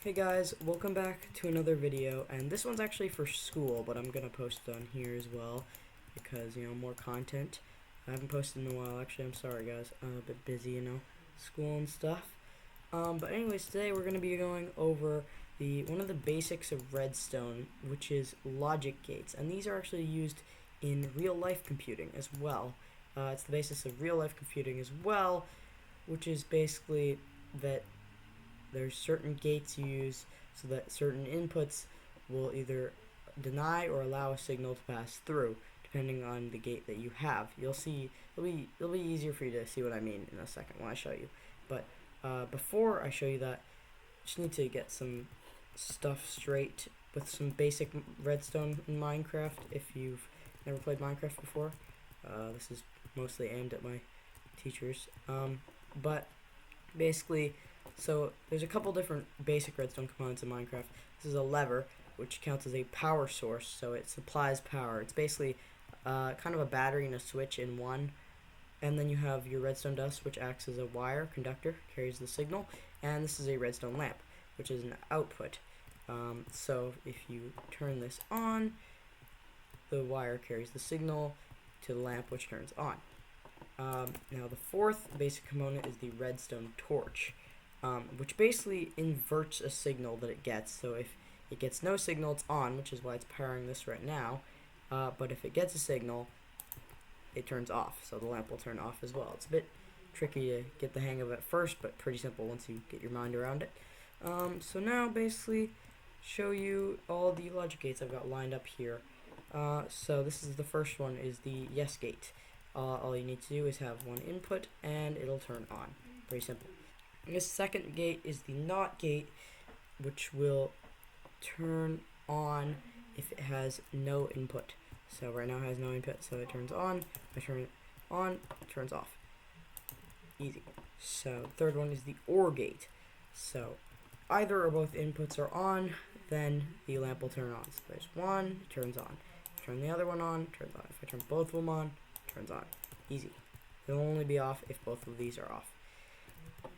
Hey guys, welcome back to another video, and this one's actually for school, but I'm gonna post it on here as well because, more content. I haven't posted in a while. Actually, I'm sorry guys, I'm a bit busy, school and stuff. But anyways, today we're gonna be going over one of the basics of Redstone, which is logic gates, and these are actually used in real life computing as well. It's the basis of real life computing as well, which is basically that there's certain gates you use so that certain inputs will either deny or allow a signal to pass through, depending on the gate that you have. You'll see, it'll be easier for you to see what I mean in a second when I show you. But before I show you that, just need to get some stuff straight with some basic redstone in Minecraft. If you've never played Minecraft before, this is mostly aimed at my teachers. But basically, so there's a couple different basic redstone components in Minecraft. This is a lever, which counts as a power source, so it supplies power. It's basically kind of a battery and a switch in one. And then you have your redstone dust, which acts as a wire conductor, carries the signal. And this is a redstone lamp, which is an output. So if you turn this on, the wire carries the signal to the lamp, which turns on. Now the fourth basic component is the redstone torch, which basically inverts a signal that it gets. So if it gets no signal, it's on, which is why it's powering this right now. But if it gets a signal, it turns off, so the lamp will turn off as well. It's a bit tricky to get the hang of at first, but pretty simple once you get your mind around it. So now basically show you all the logic gates I've got lined up here. So this is the first one, is the yes gate. All you need to do is have one input and it'll turn on. Very simple. And the second gate is the NOT gate, which will turn on if it has no input. So right now it has no input, so it turns on. If I turn it on, it turns off. Easy. So third one is the OR gate. So either or both inputs are on, then the lamp will turn on. So there's one, it turns on. If I turn the other one on, it turns on. If I turn both of them on, it turns on. Easy. It'll only be off if both of these are off.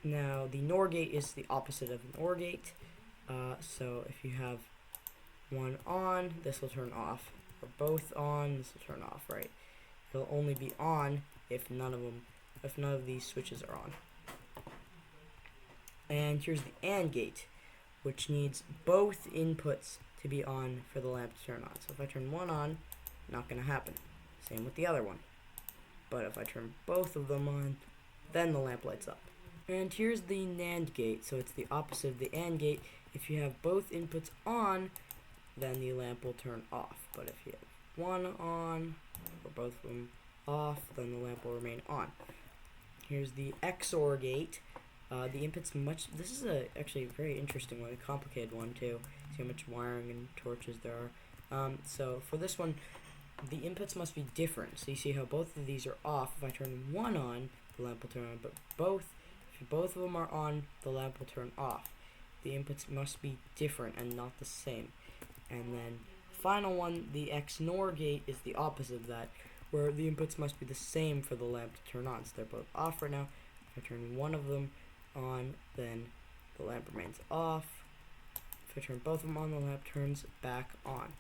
Now the NOR gate is the opposite of an OR gate. So if you have one on, this will turn off. Or both on, this will turn off, right? It'll only be on if none of these switches are on. And here's the AND gate, which needs both inputs to be on for the lamp to turn on. So if I turn one on, not going to happen. Same with the other one. But if I turn both of them on, then the lamp lights up. And here's the NAND gate, so it's the opposite of the AND gate. If you have both inputs on, then the lamp will turn off. But if you have one on, or both of them off, then the lamp will remain on. Here's the XOR gate. The inputs this is actually a very interesting one, a complicated one too. See how much wiring and torches there are. So for this one, the inputs must be different. So you see how both of these are off. If I turn one on, the lamp will turn on, but if both of them are on, the lamp will turn off. The inputs must be different and not the same. And then final one, the XNOR gate, is the opposite of that, where the inputs must be the same for the lamp to turn on. So they're both off right now. If I turn one of them on, then the lamp remains off. If I turn both of them on, the lamp turns back on.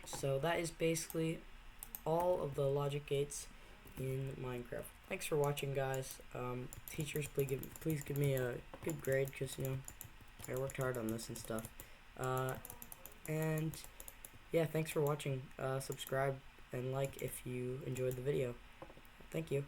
So that is basically all of the logic gates in Minecraft. Thanks for watching, guys. Teachers, please give me a good grade, because I worked hard on this and stuff. And yeah, thanks for watching. Subscribe and like if you enjoyed the video. Thank you.